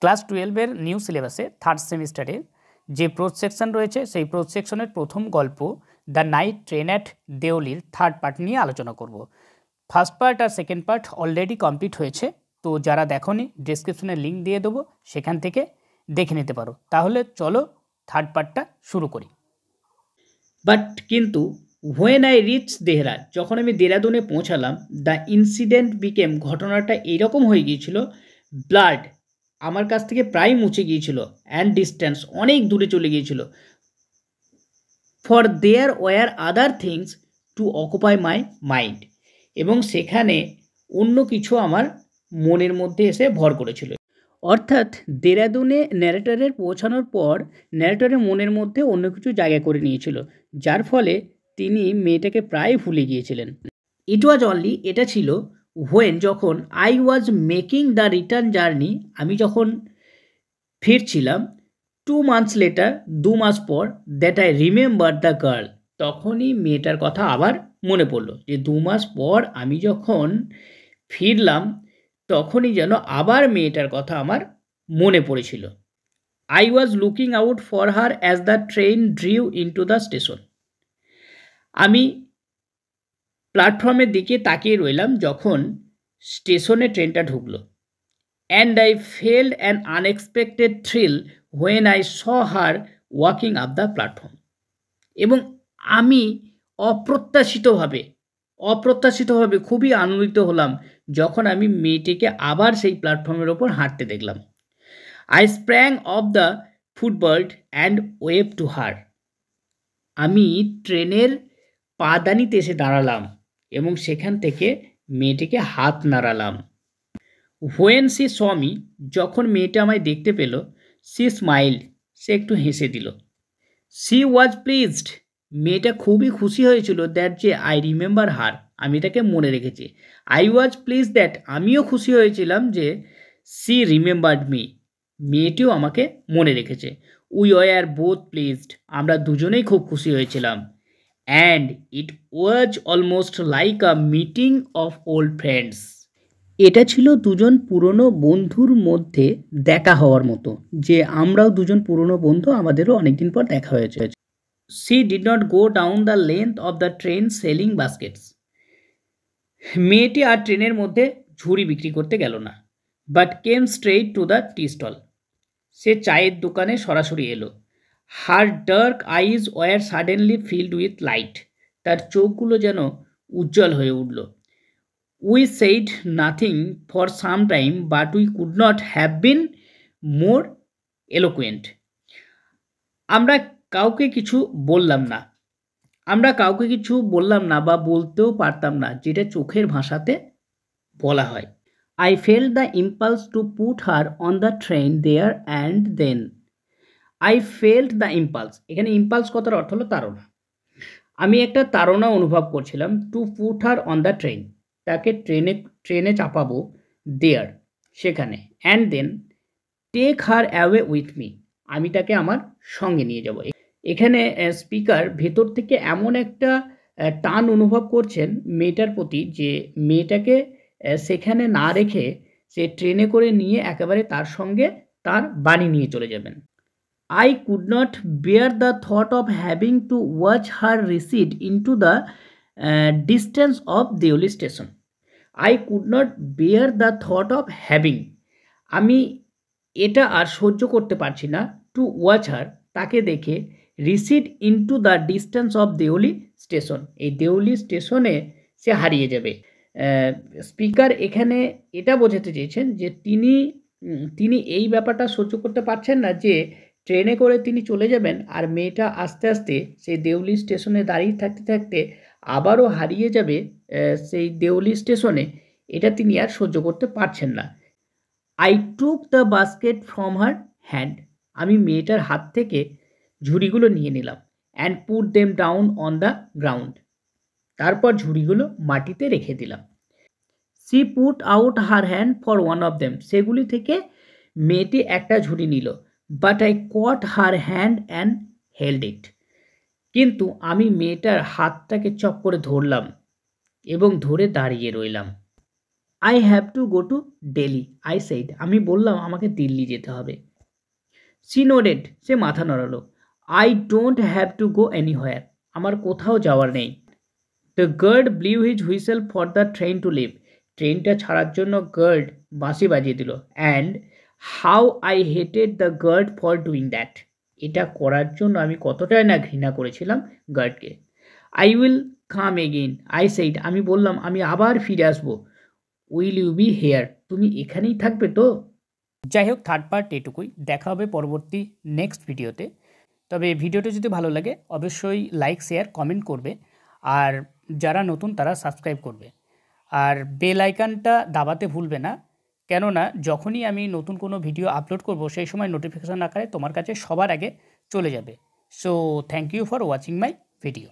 Class 12-এর new সিলেবাসে third সেমিস্টারের যে প্রোজ সেকশন রয়েছে সেই প্রোজ সেকশনের প্রথম গল্প দ্য নাইট ট্রেন অ্যাট দেওলির থার্ড পার্ট নিয়ে আলোচনা করব। ফার্স্ট পার্ট আর সেকেন্ড পার্ট অলরেডি কমপ্লিট হয়েছে, তো যারা দেখোনি ডেসক্রিপশনে লিঙ্ক দিয়ে দেবো, সেখান থেকে দেখে নিতে পারো। তাহলে চলো থার্ড পার্টটা শুরু করি। বাট কিন্তু হোয়েন আই রিচ দেহরাদুন, যখন আমি দেহরাদুনে পৌঁছালাম, দ্য ইনসিডেন্ট বিকেম, ঘটনাটা এইরকম হয়ে গিয়েছিল, ব্লাড আমার কাছ থেকে প্রায় মুছে গিয়েছিল, অ্যান্ড ডিস্টেন্স অনেক দূরে চলে গিয়েছিল, for there were other things to occupy my mind, এবং সেখানে অন্য কিছু আমার মনের মধ্যে এসে ভর করেছিল। অর্থাৎ দেহরাদুনে ন্যারেটরের পৌঁছানোর পর ন্যারেটরের মনের মধ্যে অন্য কিছু জায়গা করে নিয়েছিল, যার ফলে তিনি মেয়েটাকে প্রায় ভুলে গিয়েছিলেন। ইট ওয়াজ অনলি, এটা ছিল হোয়েন, যখন I was making the return journey, আমি যখন ফিরছিলাম, 2 months লেটার, 2 মাস পর, that I remember the girl, তখনই মেয়েটার কথা আবার মনে পড়লো, যে 2 মাস পর আমি যখন ফিরলাম তখনই যেন আবার মেয়েটার কথা আমার মনে পড়েছিল। I was looking out for her as the train drew into the station, আমি প্ল্যাটফর্মের দিকে তাকিয়ে রইলাম যখন স্টেশনে ট্রেনটা ঢুকলো। And I felt an unexpected thrill when I saw her walking up the platform, এবং আমি অপ্রত্যাশিতভাবে খুবই আনন্দিত হলাম যখন আমি মেয়েটিকে আবার সেই প্ল্যাটফর্মের ওপর হাঁটতে দেখলাম। I sprang of the ফুটবোর্ড and wave to her, আমি ট্রেনের পাদানিতে এসে দাঁড়ালাম এবং সেখান থেকে মেয়েটিকে হাত নাড়ালাম। হোয়েন সি স মি, যখন মেয়েটা আমায় দেখতে পেল, সি স্মাইল্ড, সে একটু হেসে দিল। সি ওয়াজ প্লিজড, মেয়েটা খুবই খুশি হয়েছিল, দ্যাট যে আই রিমেম্বার হার, আমি তাকে মনে রেখেছি। আই ওয়াজ প্লিজ দ্যাট, আমিও খুশি হয়েছিলাম যে সি রিমেম্বার্ড মি, মেয়েটিও আমাকে মনে রেখেছে। উই ওয়ার বোথ প্লিজড, আমরা দুজনেই খুব খুশি হয়েছিলাম। And it was almost like a meeting of old friends, এটা ছিল দুজন পুরনো বন্ধুর মধ্যে দেখা হওয়ার মতো, যে আমরাও দুজন পুরনো বন্ধু, আমাদেরও অনেকদিন পর দেখা হয়েছে। She did not go down the length of the train selling baskets, মেয়েটি আর ট্রেনের মধ্যে ঝুড়ি বিক্রি করতে গেল না। But came straight to the tea stall, সে চায়ের দোকানে সরাসরি এলো। Her dark eyes were suddenly filled with light, তার চোখগুলো যেন উজ্জ্বল হয়ে উঠল। We said nothing for some time but we could not have been more eloquent, আমরা কাউকে কিছু বললাম না বা বলতেও পারতাম না, যেটা চোখের ভাষাতে বলা হয়। I felt the impulse to put her on the train there and then, I felt the impulse, এখানে ইম্পালস কথার অর্থ হলো তাড়না, আমি একটা তাড়না অনুভব করছিলাম। To put her on the train, তাকে ট্রেনে চাপাবো, দেয়ার সেখানে, and then take her away with me, আমি তাকে আমার সঙ্গে নিয়ে যাব। এখানে স্পিকার ভেতর থেকে এমন একটা টান অনুভব করছেন মেয়েটার প্রতি, যে মেয়েটাকে সেখানে না রেখে সে ট্রেনে করে নিয়ে একেবারে তার সঙ্গে তার বাড়ি নিয়ে চলে যাবেন। I could not bear the thought of having to watch her recede into the distance of Deoli station. I could not bear the thought of having, আমি এটা আর সহ্য করতে পারছি না, টু ওয়াচ হার, তাকে দেখে, recede into the distance of Deoli station, এই দেওলি স্টেশনে সে হারিয়ে যাবে। স্পিকার এখানে এটা বোঝাতে চেয়েছেন যে তিনি এই ব্যাপারটা সহ্য করতে পারছেন না, যে ট্রেনে করে তিনি চলে যাবেন আর মেয়েটা আস্তে আস্তে সেই দেওলি স্টেশনে দাঁড়িয়ে থাকতে থাকতে আবারও হারিয়ে যাবে সেই দেওলি স্টেশনে, এটা তিনি আর সহ্য করতে পারছেন না। I took the basket from her hand, আমি মেয়েটার হাত থেকে ঝুড়িগুলো নিয়ে নিলাম। And put them down on the ground, তারপর ঝুড়িগুলো মাটিতে রেখে দিলাম। She put out her hand for one of them, সেগুলি থেকে মেয়েটি একটা ঝুড়ি নিল। But I caught her hand and held it, কিন্তু আমি মেয়েটার হাতটাকে চপ করে ধরলাম এবং ধরে দাঁড়িয়ে রইলাম। I have to go to Delhi, I said, আমি বললাম আমাকে দিল্লি যেতে হবে। শি নোডেড, সে মাথা নড়ালো। I don't have to go anywhere, আমার কোথাও যাওয়ার নেই। The guard blew his whistle for the train to leave, ট্রেনটা ছাড়ার জন্য গার্ড বাঁশি বাজিয়ে দিল। And how I hated the guard for doing that, এটা করার জন্য আমি কতটাই না ঘৃণা করেছিলাম গার্ডকে। I will come again, I said, আমি বললাম আমি আবার ফিরে আসবো। উইল ইউ বি হেয়ার, তুমি এখানেই থাকবে তো? যাই হোক, থার্ড পার্ট এটুকুই, দেখা হবে পরবর্তী নেক্সট ভিডিওতে। তবে ভিডিওটা যদি ভালো লাগে অবশ্যই লাইক শেয়ার কমেন্ট করবে, আর যারা নতুন তারা সাবস্ক্রাইব করবে, আর বেল আইকনটা দাবাতে ভুলবে না, কেননা যখনই আমি নতুন কোনো ভিডিও আপলোড করব সেই সময় নোটিফিকেশান আকারে তোমার কাছে সবার আগে চলে যাবে। So thank you for watching my video.